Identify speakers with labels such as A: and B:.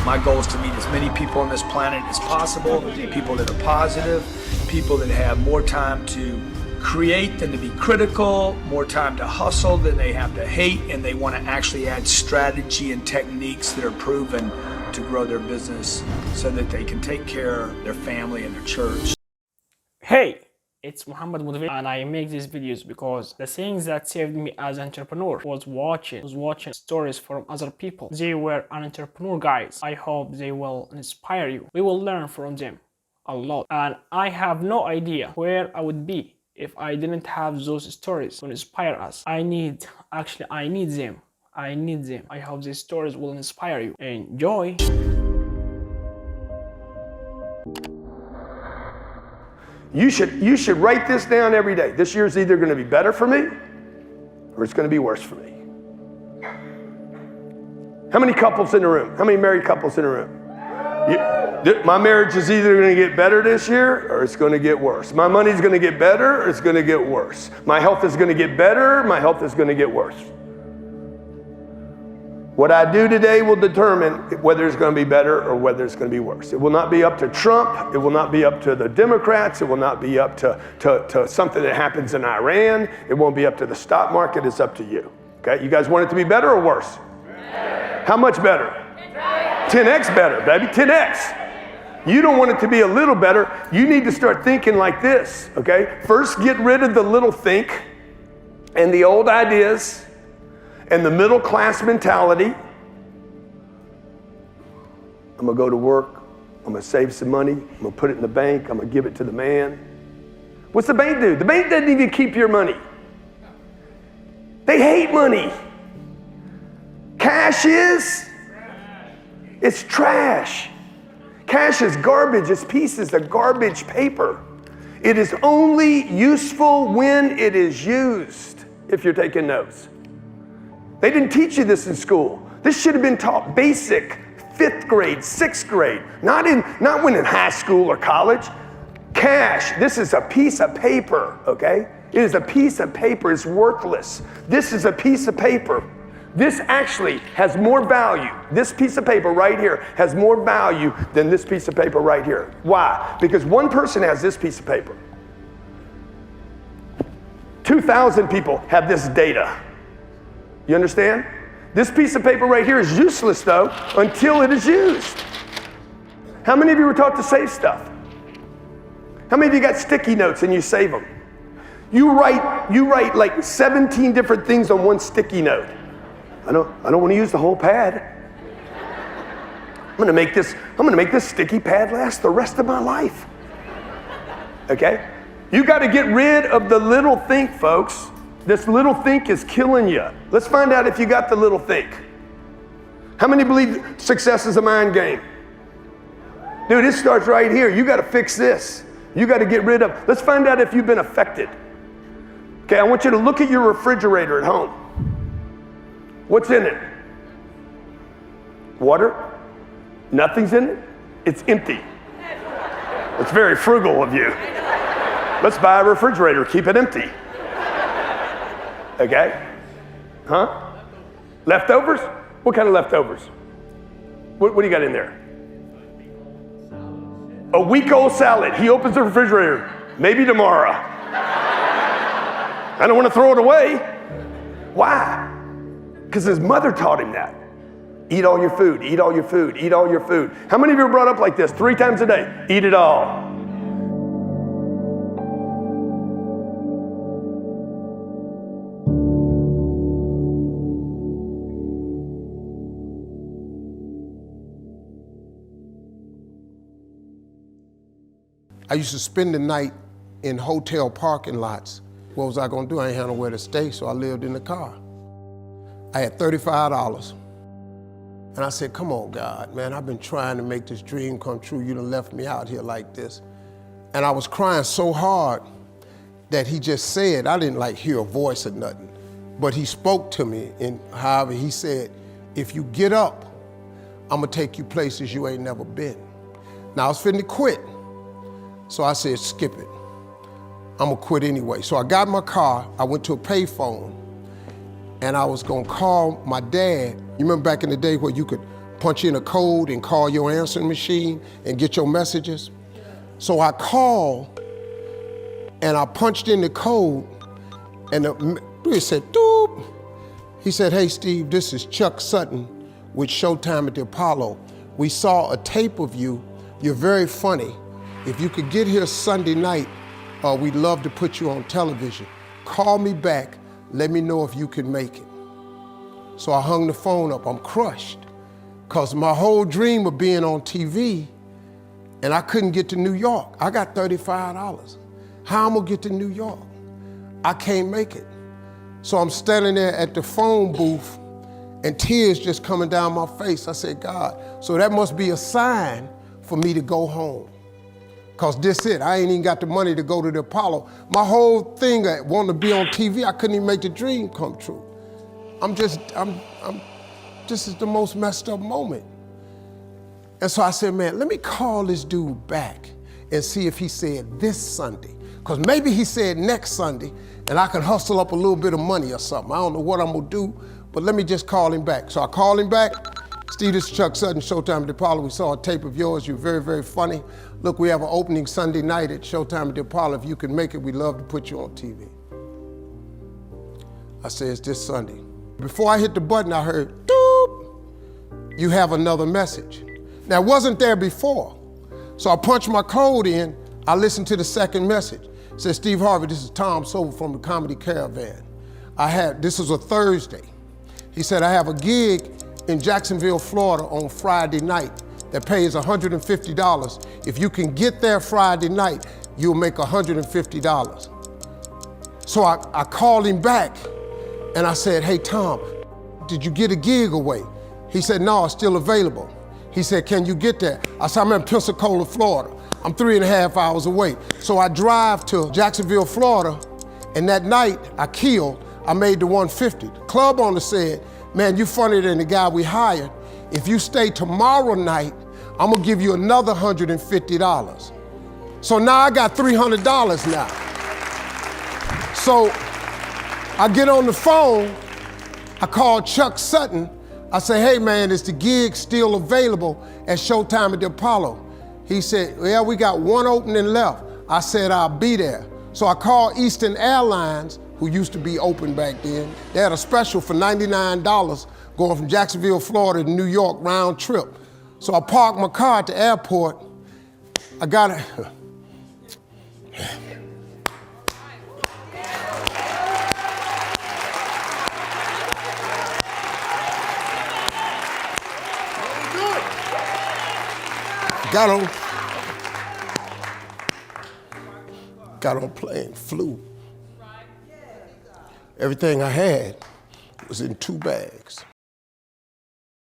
A: My goal is to meet as many people on this planet as possible, people that are positive, people that have more time to create than to be critical, more time to hustle than they have to hate, and they want to actually add strategy and techniques that are proven to grow their business so that they can take care of their family and their church.
B: Hey, it's Muhammad Motivate, and I make these videos because the things that saved me as an entrepreneur was watching stories from other people. They were an entrepreneur guys. I hope they will inspire you. We will learn from them a lot, and I have no idea where I would be if I didn't have those stories to inspire us. I need them. I hope these stories will inspire you. Enjoy.
C: You should write this down every day. This year's either going to be better for me or it's going to be worse for me. How many couples in the room? How many married couples in the room? My marriage is either going to get better this year or it's going to get worse. My money's going to get better or it's going to get worse. My health is going to get better, my health is going to get worse. What I do today will determine whether it's going to be better or whether it's going to be worse. It will not be up to Trump. It will not be up to the Democrats. It will not be up to something that happens in Iran. It won't be up to the stock market. It's up to you. Okay? You guys want it to be better or worse? Better. How much better? 10x better, baby. 10x. You don't want it to be a little better. You need to start thinking like this. Okay? First, get rid of the little think and the old ideas and the middle class mentality. I'm gonna go to work, I'm gonna save some money, I'm gonna put it in the bank, I'm gonna give it to the man. What's the bank do? The bank doesn't even keep your money. They hate money. Cash is? It's trash. Cash is garbage, it's pieces of garbage paper. It is only useful when it is used, if you're taking notes. They didn't teach you this in school. This should have been taught basic, 5th grade, 6th grade, not when in high school or college. Cash, this is a piece of paper, okay? It is a piece of paper, it's worthless. This is a piece of paper. This actually has more value. This piece of paper right here has more value than this piece of paper right here. Why? Because one person has this piece of paper. 2,000 people have this data. You understand? This piece of paper right here is useless though until it is used. How many of you were taught to save stuff? How many of you got sticky notes and you save them? You write like 17 different things on one sticky note. I don't want to use the whole pad. I'm gonna make this sticky pad last the rest of my life. Okay? You got to get rid of the little think, folks. This little think is killing you. Let's find out if you got the little think. How many believe success is a mind game? Dude, it starts right here. You got to fix this. You got to get rid of. Let's find out if you've been affected. Okay, I want you to look at your refrigerator at home. What's in it? Water? Nothing's in it? It's empty. It's very frugal of you. Let's buy a refrigerator, keep it empty. Okay? Huh? Leftovers? What kind of leftovers? What do you got in there? A week-old salad. He opens the refrigerator. Maybe tomorrow. I don't want to throw it away. Why? Because his mother taught him that. Eat all your food, eat all your food, eat all your food. How many of you are brought up like this 3 times a day? Eat it all.
D: I used to spend the night in hotel parking lots. What was I gonna do? I ain't had nowhere to stay, so I lived in the car. I had $35. And I said, come on, God, man, I've been trying to make this dream come true. You done left me out here like this. And I was crying so hard that he just said, I didn't like hear a voice or nothing, but he spoke to me, and however, he said, if you get up, I'm gonna take you places you ain't never been. Now I was finna quit. So I said, skip it. I'm gonna quit anyway. So I got in my car, I went to a payphone, and I was gonna call my dad. You remember back in the day where you could punch in a code and call your answering machine and get your messages. So I called and I punched in the code and it said, doop. He said, hey Steve, this is Chuck Sutton with Showtime at the Apollo. We saw a tape of you. You're very funny. If you could get here Sunday night, we'd love to put you on television. Call me back, let me know if you can make it. So I hung the phone up, I'm crushed. Cause my whole dream of being on TV, and I couldn't get to New York. I got $35. How I'm gonna get to New York? I can't make it. So I'm standing there at the phone booth and tears just coming down my face. I said, God, so that must be a sign for me to go home. Cause this it, I ain't even got the money to go to the Apollo. My whole thing, wanting to be on TV, I couldn't even make the dream come true. This is the most messed up moment. And so I said, man, let me call this dude back and see if he said this Sunday. Because maybe he said next Sunday and I can hustle up a little bit of money or something. I don't know what I'm gonna do, but let me just call him back. So I called him back. Steve, this is Chuck Sutton, Showtime at the Apollo. We saw a tape of yours. You're very, very funny. Look, we have an opening Sunday night at Showtime at the Apollo. If you can make it, we'd love to put you on TV. I said, it's this Sunday. Before I hit the button, I heard, doop, you have another message. Now, it wasn't there before. So I punched my code in. I listened to the second message. It said, Steve Harvey, this is Tom Sobel from the Comedy Caravan. This was a Thursday. He said, I have a gig in Jacksonville, Florida on Friday night that pays $150. If you can get there Friday night, you'll make $150. So I called him back and I said, hey Tom, did you get a gig away? He said, no, it's still available. He said, can you get there? I said, I'm in Pensacola, Florida. I'm 3.5 hours away. So I drive to Jacksonville, Florida, and that night I made the 150. The club owner said, man, you funnier than the guy we hired. If you stay tomorrow night, I'm gonna give you another $150. So now I got $300 now. So I get on the phone, I call Chuck Sutton. I say, hey man, is the gig still available at Showtime at the Apollo? He said, yeah, we got one opening left. I said, I'll be there. So I called Eastern Airlines, who used to be open back then. They had a special for $99 going from Jacksonville, Florida to New York round trip. So I parked my car at the airport. I got it. Got on plane, flew. Everything I had was in 2 bags.